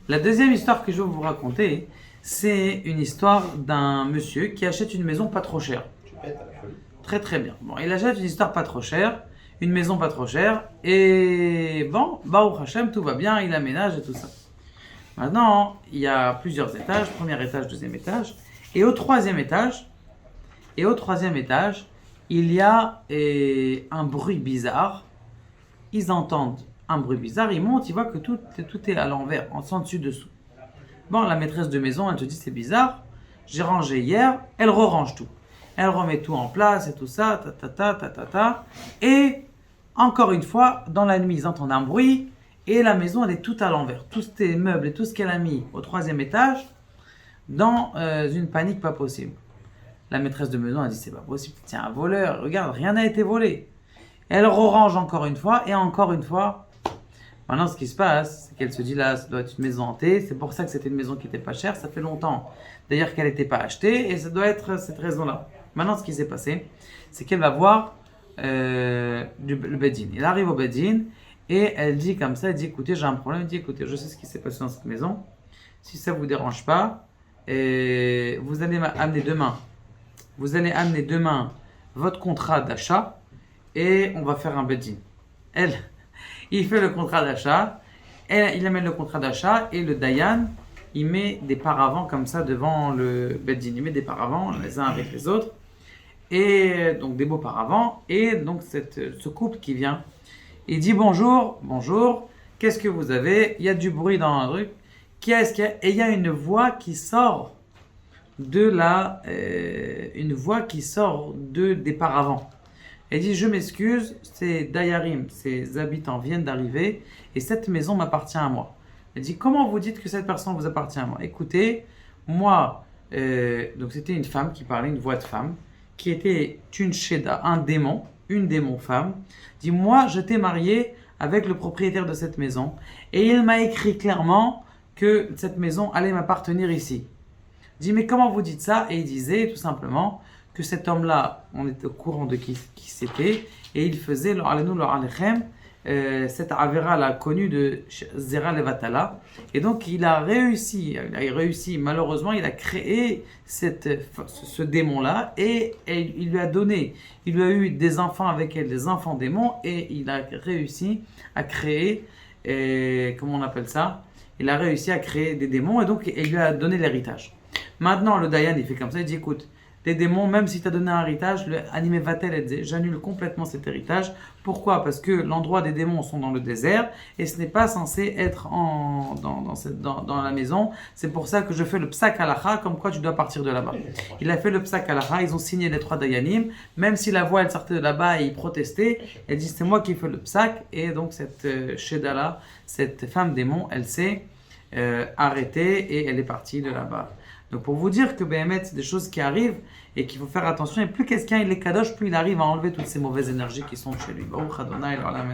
La deuxième histoire que je vais vous raconter, c'est une histoire d'un monsieur qui achète une maison pas trop chère. Très très bien. Bon, il achète une histoire pas trop chère, une maison pas trop chère, et bon, Baruch Hashem, tout va bien, il aménage et tout ça. Maintenant, il y a plusieurs étages, premier étage, deuxième étage, et au troisième étage, il y a un bruit bizarre. Ils entendent un bruit bizarre, ils montent, ils voient que tout est à l'envers, en sens dessus dessous. Bon, la maîtresse de maison, elle te dit c'est bizarre, j'ai rangé hier, elle re-range tout. Elle remet tout en place et tout ça, Et encore une fois, dans la nuit, ils entendent un bruit et la maison, elle est toute à l'envers. Tous ces meubles et tout ce qu'elle a mis au troisième étage, dans une panique pas possible. La maîtresse de maison a dit c'est pas possible, c'est un voleur, regarde, rien n'a été volé. Elle re-range encore une fois et encore une fois. Maintenant, ce qui se passe, c'est qu'elle se dit là, ça doit être une maison hantée. C'est pour ça que c'était une maison qui n'était pas chère. Ça fait longtemps d'ailleurs qu'elle n'était pas achetée et ça doit être cette raison-là. Maintenant, ce qui s'est passé, c'est qu'elle va voir le Bedin. Il arrive au Bedin et elle dit comme ça, elle dit écoutez, j'ai un problème. Elle dit écoutez, je sais ce qui s'est passé dans cette maison. Si ça ne vous dérange pas, vous allez amener demain. Vous allez amener demain votre contrat d'achat et on va faire un Bedin. Il fait le contrat d'achat, il amène le contrat d'achat et le Dayan, il met des paravents comme ça devant le Beddin. Il met des paravents les uns avec les autres, et donc des beaux paravents, et donc ce couple qui vient, il dit bonjour, qu'est-ce que vous avez? Il y a du bruit dans la rue, qu'est-ce qu'il y a? Et il y a une voix qui sort des paravents. Elle dit, je m'excuse, ces Dayarim, ces habitants viennent d'arriver et cette maison m'appartient à moi. Elle dit, comment vous dites que cette personne vous appartient à moi? Écoutez, moi, donc c'était une femme qui parlait, une voix de femme, qui était une Sheda, une démon femme. Dit, moi, je t'ai mariée avec le propriétaire de cette maison et il m'a écrit clairement que cette maison allait m'appartenir ici. Dit, mais comment vous dites ça? Et il disait tout simplement que cet homme-là, on est au courant de qui c'était, et il faisait, cette Avera-là connue de Zera Levatala. Et donc il a réussi, malheureusement, il a créé ce démon-là, et il lui a eu des enfants avec elle, des enfants démons, et il a réussi à créer, comment on appelle ça? Il a réussi à créer des démons, et donc il lui a donné l'héritage. Maintenant, le Dayan, il fait comme ça, il dit, écoute, les démons, même si tu as donné un héritage, le animé va-t-elle être, j'annule complètement cet héritage. Pourquoi? Parce que l'endroit des démons sont dans le désert et ce n'est pas censé être dans la maison. C'est pour ça que je fais le psak halacha, comme quoi tu dois partir de là-bas. Il a fait le psak halacha, ils ont signé les 3 dayanim, même si la voix elle sortait de là-bas et ils protestaient, elle dit c'est moi qui fais le psak, et donc cette Sheda-là, cette femme démon, elle s'est arrêtée et elle est partie de là-bas. Donc pour vous dire que Béhémet, c'est des choses qui arrivent et qu'il faut faire attention. Et plus quelqu'un il est kadosh, plus il arrive à enlever toutes ces mauvaises énergies qui sont chez lui. Baruch Adonai l'olam.